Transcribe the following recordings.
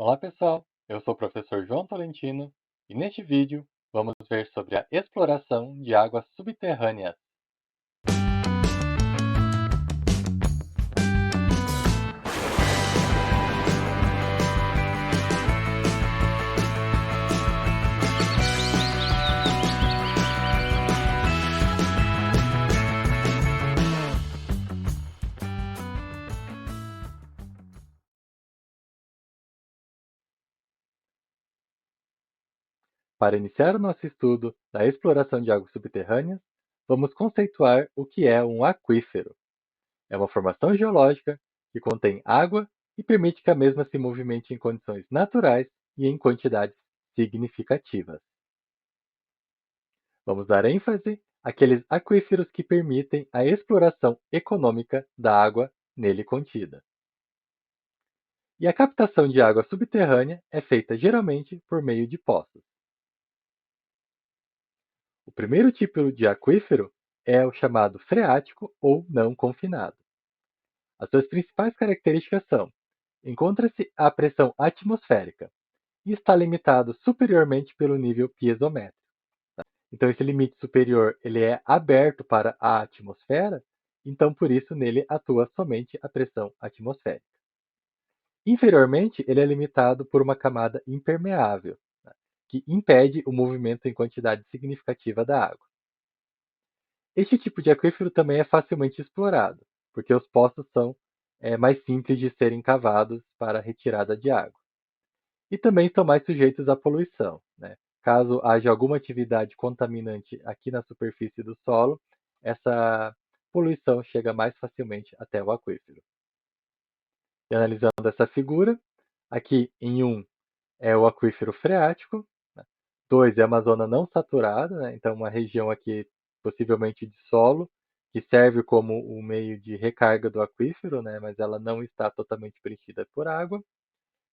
Olá pessoal, eu sou o professor João Tolentino e neste vídeo vamos ver sobre a exploração de águas subterrâneas. Para iniciar o nosso estudo da exploração de águas subterrâneas, vamos conceituar o que é um aquífero. É uma formação geológica que contém água e permite que a mesma se movimente em condições naturais e em quantidades significativas. Vamos dar ênfase àqueles aquíferos que permitem a exploração econômica da água nele contida. E a captação de água subterrânea é feita geralmente por meio de poços. O primeiro tipo de aquífero é o chamado freático ou não confinado. As suas principais características são: encontra-se a pressão atmosférica e está limitado superiormente pelo nível piezométrico. Então esse limite superior ele é aberto para a atmosfera, então por isso nele atua somente a pressão atmosférica. Inferiormente, ele é limitado por uma camada impermeável, né, que impede o movimento em quantidade significativa da água. Este tipo de aquífero também é facilmente explorado, porque os poços são mais simples de serem cavados para a retirada de água. E também estão mais sujeitos à poluição, né? Caso haja alguma atividade contaminante aqui na superfície do solo, essa poluição chega mais facilmente até o aquífero. E analisando essa figura, aqui em é o aquífero freático, né? 2 é uma zona não saturada, né? Então uma região aqui possivelmente de solo, que serve como o meio de recarga do aquífero, né? Mas ela não está totalmente preenchida por água.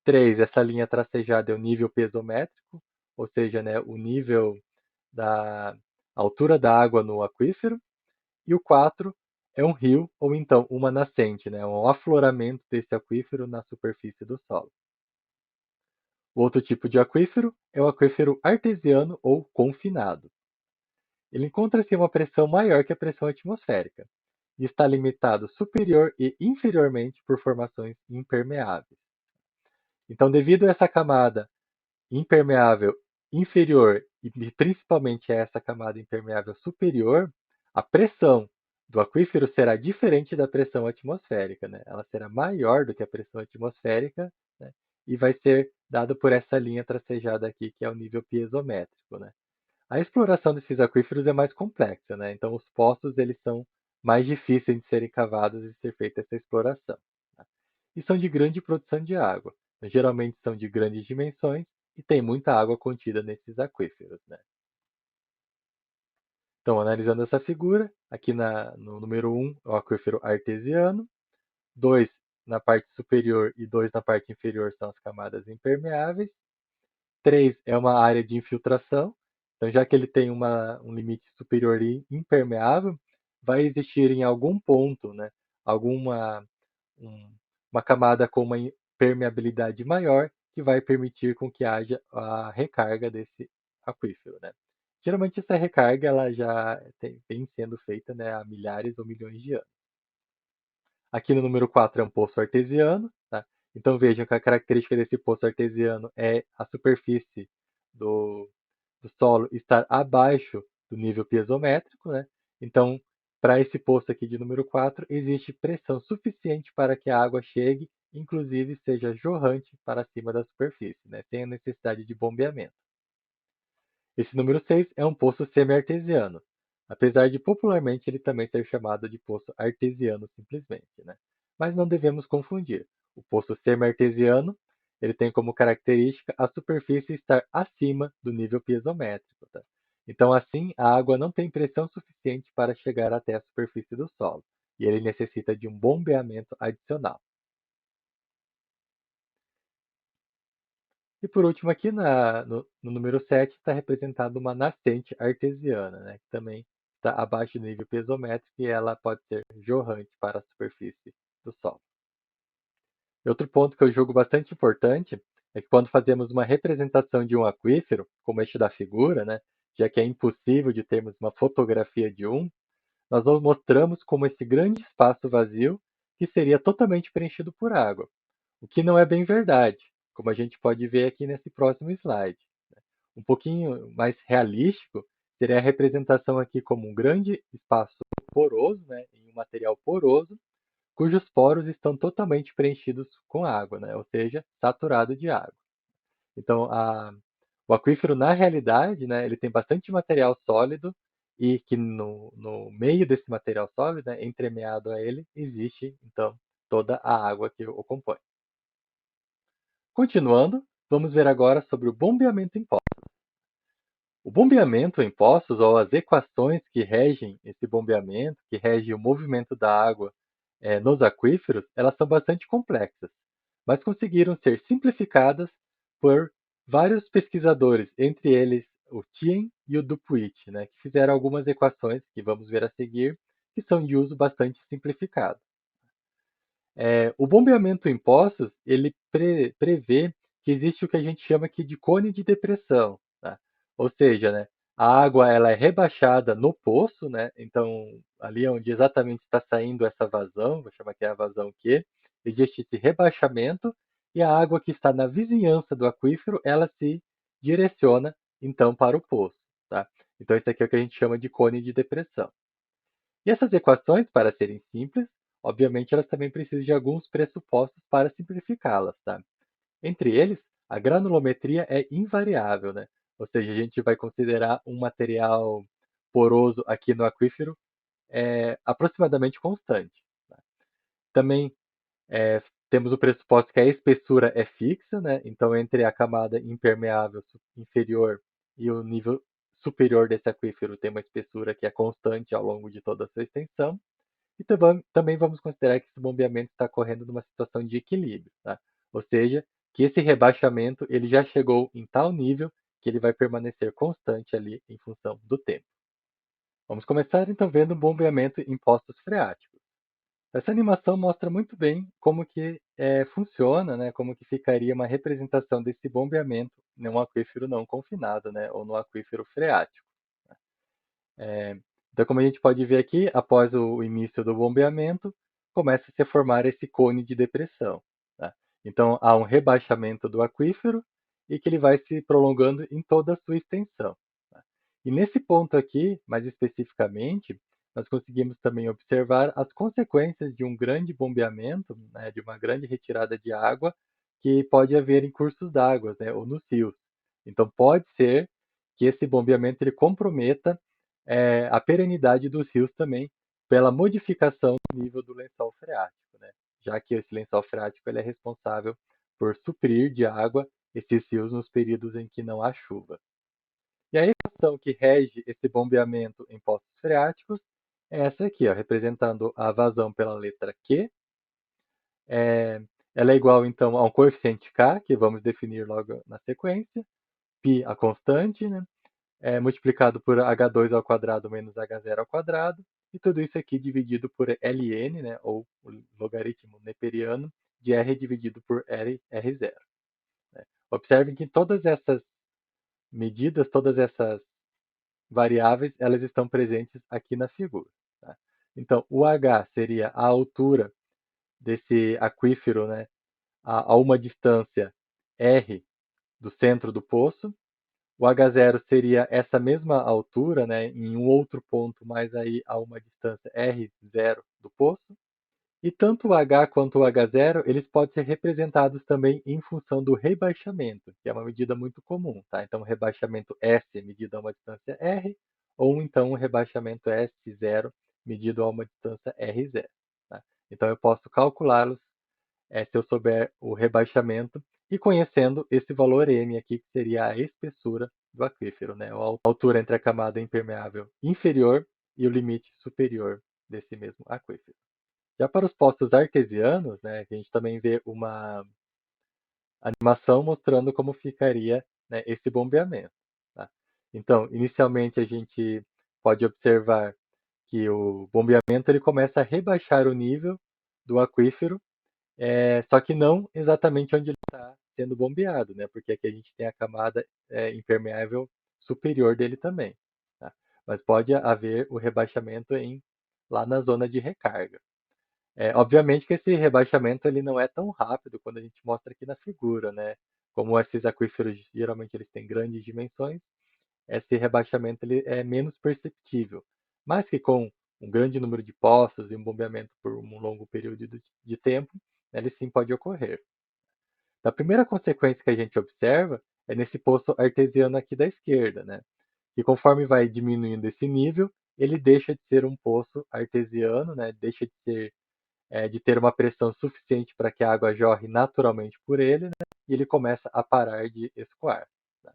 3, essa linha tracejada é o nível piezométrico, ou seja, né, o nível da altura da água no aquífero. E o 4 é um rio ou então uma nascente, né, um afloramento desse aquífero na superfície do solo. O outro tipo de aquífero é o aquífero artesiano ou confinado. Ele encontra-se em uma pressão maior que a pressão atmosférica e está limitado superior e inferiormente por formações impermeáveis. Então, devido a essa camada impermeável inferior e principalmente a essa camada impermeável superior, a pressão do aquífero será diferente da pressão atmosférica, né? Ela será maior do que a pressão atmosférica, né? E vai ser dado por essa linha tracejada aqui, que é o nível piezométrico, né? A exploração desses aquíferos é mais complexa, né? Então os poços eles são mais difíceis de serem cavados e ser feita essa exploração, tá? E são de grande produção de água. Geralmente são de grandes dimensões e tem muita água contida nesses aquíferos, né? Então, analisando essa figura, aqui no número 1 é o aquífero artesiano, 2 na parte superior e 2 na parte inferior são as camadas impermeáveis, 3 é uma área de infiltração, então já que ele tem um limite superior e impermeável, vai existir em algum ponto, né, alguma um, uma camada com uma permeabilidade maior que vai permitir com que haja a recarga desse aquífero, né? Geralmente essa recarga ela já vem sendo feita, né, há milhares ou milhões de anos. Aqui no número 4 é um poço artesiano, tá? Então vejam que a característica desse poço artesiano é a superfície do, do solo estar abaixo do nível piezométrico, né? Então, para esse poço aqui de número 4, existe pressão suficiente para que a água chegue, inclusive seja jorrante para cima da superfície, né? Sem a necessidade de bombeamento. Esse número 6 é um poço semi-artesiano, apesar de popularmente ele também ser chamado de poço artesiano simplesmente, né? Mas não devemos confundir. O poço semi-artesiano ele tem como característica a superfície estar acima do nível piezométrico, tá? Então, assim, a água não tem pressão suficiente para chegar até a superfície do solo, e ele necessita de um bombeamento adicional. E por último, aqui no número 7 está representada uma nascente artesiana, né, que também está abaixo do nível piezométrico e ela pode ser jorrante para a superfície do Sol. E outro ponto que eu julgo bastante importante é que quando fazemos uma representação de um aquífero, como este da figura, né, já que é impossível de termos uma fotografia de um, nós o mostramos como esse grande espaço vazio que seria totalmente preenchido por água, o que não é bem verdade, como a gente pode ver aqui nesse próximo slide. Um pouquinho mais realístico seria a representação aqui como um grande espaço poroso, né, em um material poroso, cujos poros estão totalmente preenchidos com água, né, ou seja, saturado de água. Então, o aquífero, na realidade, né, ele tem bastante material sólido e que no meio desse material sólido, né, entremeado a ele, existe, então, toda a água que o compõe. Continuando, vamos ver agora sobre o bombeamento em poços. O bombeamento em poços, ou as equações que regem esse bombeamento, que regem o movimento da água nos aquíferos, elas são bastante complexas, mas conseguiram ser simplificadas por vários pesquisadores, entre eles o Thien e o Dupuit, né, que fizeram algumas equações que vamos ver a seguir, que são de uso bastante simplificado. O bombeamento em poços, ele prevê que existe o que a gente chama aqui de cone de depressão, tá? Ou seja, né, a água ela é rebaixada no poço, né? Então, ali onde exatamente está saindo essa vazão, vou chamar que é a vazão Q, existe esse rebaixamento e a água que está na vizinhança do aquífero, ela se direciona então para o poço, tá? Então, isso aqui é o que a gente chama de cone de depressão. E essas equações, para serem simples, obviamente elas também precisam de alguns pressupostos para simplificá-las, tá? Entre eles, a granulometria é invariável, né? Ou seja, a gente vai considerar um material poroso aqui no aquífero aproximadamente constante. Tá? Também é, temos o pressuposto que a espessura é fixa, né? Então entre a camada impermeável inferior e o nível superior desse aquífero tem uma espessura que é constante ao longo de toda a sua extensão. E também vamos considerar que esse bombeamento está ocorrendo numa situação de equilíbrio, tá? Ou seja, que esse rebaixamento ele já chegou em tal nível que ele vai permanecer constante ali em função do tempo. Vamos começar então vendo o bombeamento em poços freáticos. Essa animação mostra muito bem como que funciona, né, como que ficaria uma representação desse bombeamento num aquífero não confinado, né, ou no aquífero freático. É, então, como a gente pode ver aqui, após o início do bombeamento, começa a se formar esse cone de depressão. Tá? Então, há um rebaixamento do aquífero e que ele vai se prolongando em toda a sua extensão. Tá? E nesse ponto aqui, mais especificamente, nós conseguimos também observar as consequências de um grande bombeamento, né, de uma grande retirada de água que pode haver em cursos d'água, né, ou nos rios. Então, pode ser que esse bombeamento ele comprometa a perenidade dos rios também pela modificação do nível do lençol freático, né? Já que esse lençol freático ele é responsável por suprir de água esses rios nos períodos em que não há chuva. E a equação que rege esse bombeamento em poços freáticos é essa aqui, ó, representando a vazão pela letra Q. É, ela é igual, então, a um coeficiente K, que vamos definir logo na sequência, π a constante, né? Multiplicado por h2 ao quadrado menos h0 ao quadrado, e tudo isso aqui dividido por ln, né, ou o logaritmo neperiano de r dividido por r0. Né. Observem que todas essas medidas, todas essas variáveis, elas estão presentes aqui na figura. Tá? Então, o h seria a altura desse aquífero, né, a uma distância r do centro do poço. O H0 seria essa mesma altura, né, em um outro ponto, mas aí a uma distância R0 do poço. E tanto o H quanto o H0, eles podem ser representados também em função do rebaixamento, que é uma medida muito comum, tá? Então, o rebaixamento S é medido a uma distância R, ou então o rebaixamento S0 medido a uma distância R0. Tá? Então, eu posso calculá-los se eu souber o rebaixamento e conhecendo esse valor M aqui, que seria a espessura do aquífero, né? A altura entre a camada impermeável inferior e o limite superior desse mesmo aquífero. Já para os poços artesianos, né, a gente também vê uma animação mostrando como ficaria, né, esse bombeamento. Tá? Então, inicialmente a gente pode observar que o bombeamento ele começa a rebaixar o nível do aquífero Só que não exatamente onde ele está sendo bombeado, né? Porque aqui a gente tem a camada impermeável superior dele também, tá? Mas pode haver o rebaixamento lá na zona de recarga. Obviamente que esse rebaixamento ele não é tão rápido quando a gente mostra aqui na figura, né? Como esses aquíferos geralmente eles têm grandes dimensões, esse rebaixamento ele é menos perceptível, mas que com um grande número de poços e um bombeamento por um longo período de tempo, ele sim pode ocorrer. A primeira consequência que a gente observa é nesse poço artesiano aqui da esquerda, né? E conforme vai diminuindo esse nível, ele deixa de ser um poço artesiano, né? Deixa de ter uma pressão suficiente para que a água jorre naturalmente por ele, né? E ele começa a parar de escoar. Tá?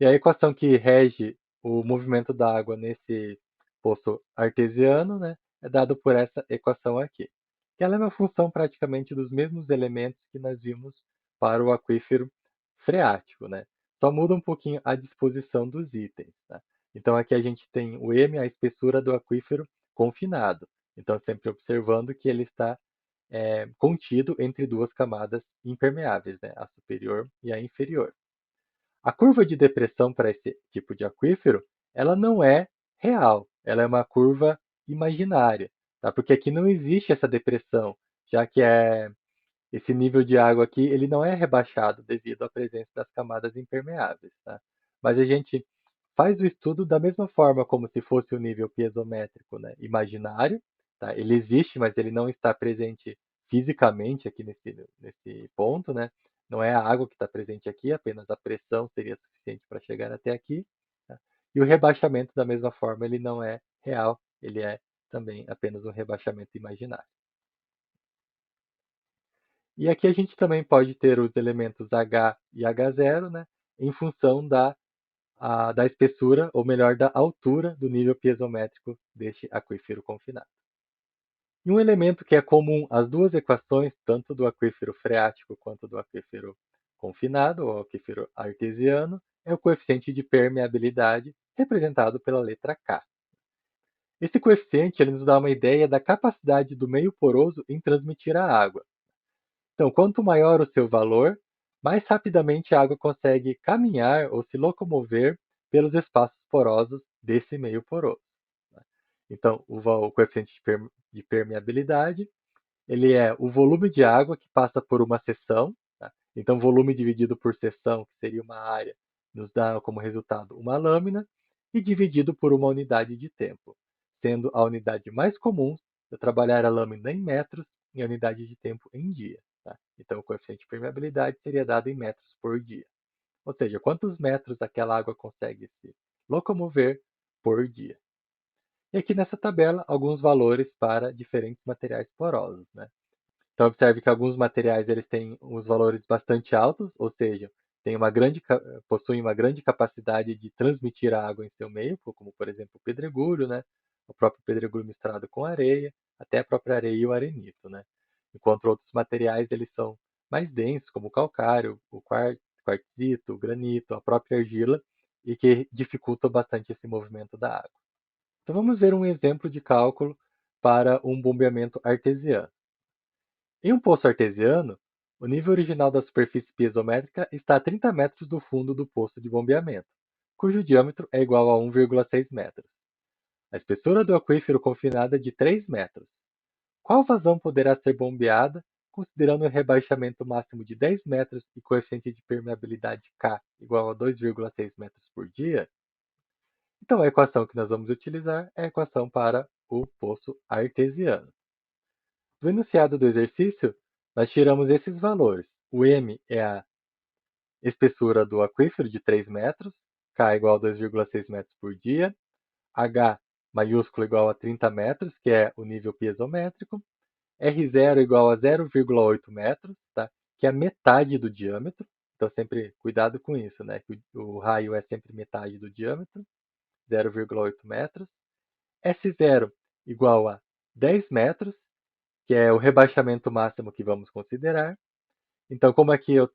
E a equação que rege o movimento da água nesse poço artesiano, né, é dado por essa equação aqui. Que ela é uma função praticamente dos mesmos elementos que nós vimos para o aquífero freático, né? Só muda um pouquinho a disposição dos itens. Tá? Então aqui a gente tem o M, a espessura do aquífero confinado. Então sempre observando que ele está contido entre duas camadas impermeáveis, né? A superior e a inferior. A curva de depressão para esse tipo de aquífero, ela não é real, ela é uma curva imaginária, tá? Porque aqui não existe essa depressão, já que esse nível de água aqui ele não é rebaixado devido à presença das camadas impermeáveis, tá? Mas a gente faz o estudo da mesma forma como se fosse o nível piezométrico, né, imaginário, tá? Ele existe, mas ele não está presente fisicamente aqui nesse ponto, né? Não é a água que está presente aqui, apenas a pressão seria suficiente para chegar até aqui. Tá? E o rebaixamento, da mesma forma, ele não é real, ele é também apenas um rebaixamento imaginário. E aqui a gente também pode ter os elementos H e H0, né, em função da espessura, ou melhor, da altura do nível piezométrico deste aquífero confinado. E um elemento que é comum às duas equações, tanto do aquífero freático quanto do aquífero confinado, ou aquífero artesiano, é o coeficiente de permeabilidade, representado pela letra K. Esse coeficiente ele nos dá uma ideia da capacidade do meio poroso em transmitir a água. Então, quanto maior o seu valor, mais rapidamente a água consegue caminhar ou se locomover pelos espaços porosos desse meio poroso. Né? Então, o coeficiente de permeabilidade ele é o volume de água que passa por uma seção. Tá? Então, volume dividido por seção, que seria uma área, nos dá como resultado uma lâmina, e dividido por uma unidade de tempo, sendo a unidade mais comum eu trabalhar a lâmina em metros e a unidade de tempo em dia. Tá? Então, o coeficiente de permeabilidade seria dado em metros por dia. Ou seja, quantos metros aquela água consegue se locomover por dia. E aqui nessa tabela, alguns valores para diferentes materiais porosos. Né? Então observe que alguns materiais eles têm os valores bastante altos, ou seja, possuem uma grande capacidade de transmitir a água em seu meio, como por exemplo o pedregulho, né? O próprio pedregulho misturado com areia, até a própria areia e o arenito, né? Enquanto outros materiais eles são mais densos, como o calcário, o quartzito, o granito, a própria argila, e que dificultam bastante esse movimento da água. Então vamos ver um exemplo de cálculo para um bombeamento artesiano. Em um poço artesiano, o nível original da superfície piezométrica está a 30 metros do fundo do poço de bombeamento, cujo diâmetro é igual a 1,6 metros. A espessura do aquífero confinado é de 3 metros. Qual vazão poderá ser bombeada, considerando o rebaixamento máximo de 10 metros e coeficiente de permeabilidade K igual a 2,6 metros por dia? Então, a equação que nós vamos utilizar é a equação para o poço artesiano. Do enunciado do exercício, nós tiramos esses valores. O M é a espessura do aquífero de 3 metros, K igual a 2,6 metros por dia, H maiúsculo igual a 30 metros, que é o nível piezométrico, R0 igual a 0,8 metros, tá? Que é a metade do diâmetro. Então, sempre cuidado com isso, né? Que o raio é sempre metade do diâmetro, 0,8 metros. S0 igual a 10 metros, que é o rebaixamento máximo que vamos considerar. Então, como aqui eu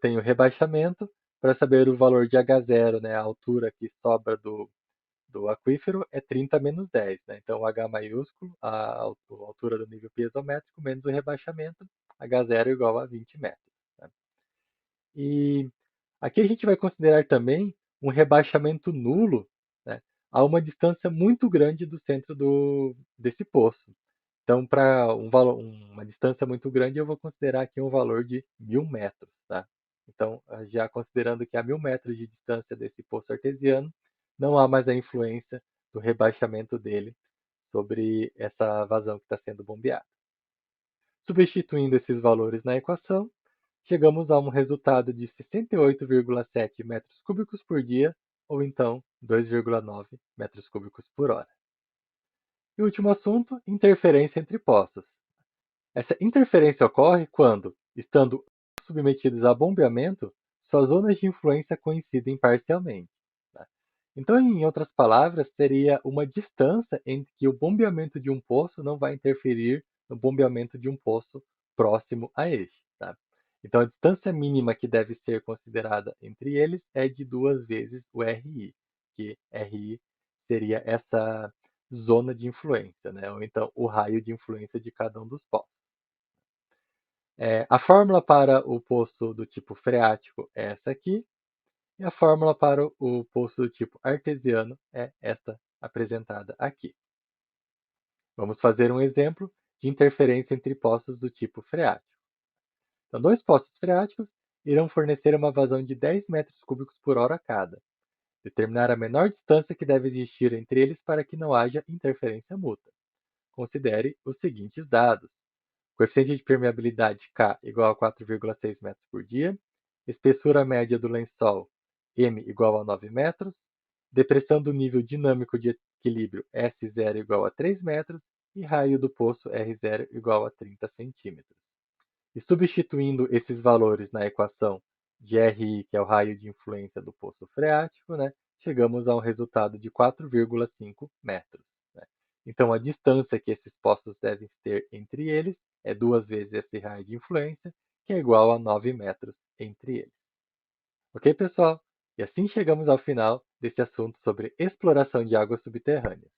tenho rebaixamento, para saber o valor de H0, né, a altura que sobra do aquífero, é 30 menos 10. Né? Então, H maiúsculo, a altura do nível piezométrico, menos o rebaixamento, H0 igual a 20 metros. Né? E aqui a gente vai considerar também um rebaixamento nulo, né, a uma distância muito grande do centro desse poço. Então, para uma distância muito grande, eu vou considerar aqui um valor de 1.000 metros. Tá? Então, já considerando que a 1.000 metros de distância desse poço artesiano, não há mais a influência do rebaixamento dele sobre essa vazão que está sendo bombeada. Substituindo esses valores na equação, chegamos a um resultado de 68,7 metros cúbicos por dia, ou então 2,9 metros cúbicos por hora. E o último assunto, interferência entre poços. Essa interferência ocorre quando, estando submetidos a bombeamento, suas zonas de influência coincidem parcialmente. Tá? Então, em outras palavras, seria uma distância entre que o bombeamento de um poço não vai interferir no bombeamento de um poço próximo a este. Tá? Então, a distância mínima que deve ser considerada entre eles é de 2 vezes o RI, que RI seria essa zona de influência, né? Ou então o raio de influência de cada um dos poços. A fórmula para o poço do tipo freático é essa aqui, e a fórmula para o poço do tipo artesiano é esta apresentada aqui. Vamos fazer um exemplo de interferência entre poços do tipo freático. Então, dois poços freáticos irão fornecer uma vazão de 10 metros cúbicos por hora cada. Determinar a menor distância que deve existir entre eles para que não haja interferência mútua. Considere os seguintes dados. Coeficiente de permeabilidade K igual a 4,6 metros por dia. Espessura média do lençol M igual a 9 metros. Depressão do nível dinâmico de equilíbrio S0 igual a 3 metros. E raio do poço R0 igual a 30 centímetros. E substituindo esses valores na equação de RI, que é o raio de influência do poço freático, né, chegamos a um resultado de 4,5 metros. Né? Então, a distância que esses poços devem ter entre eles é 2 vezes esse raio de influência, que é igual a 9 metros entre eles. Ok, pessoal? E assim chegamos ao final desse assunto sobre exploração de águas subterrâneas.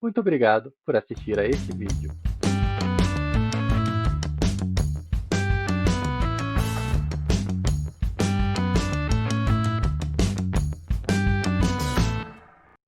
Muito obrigado por assistir a este vídeo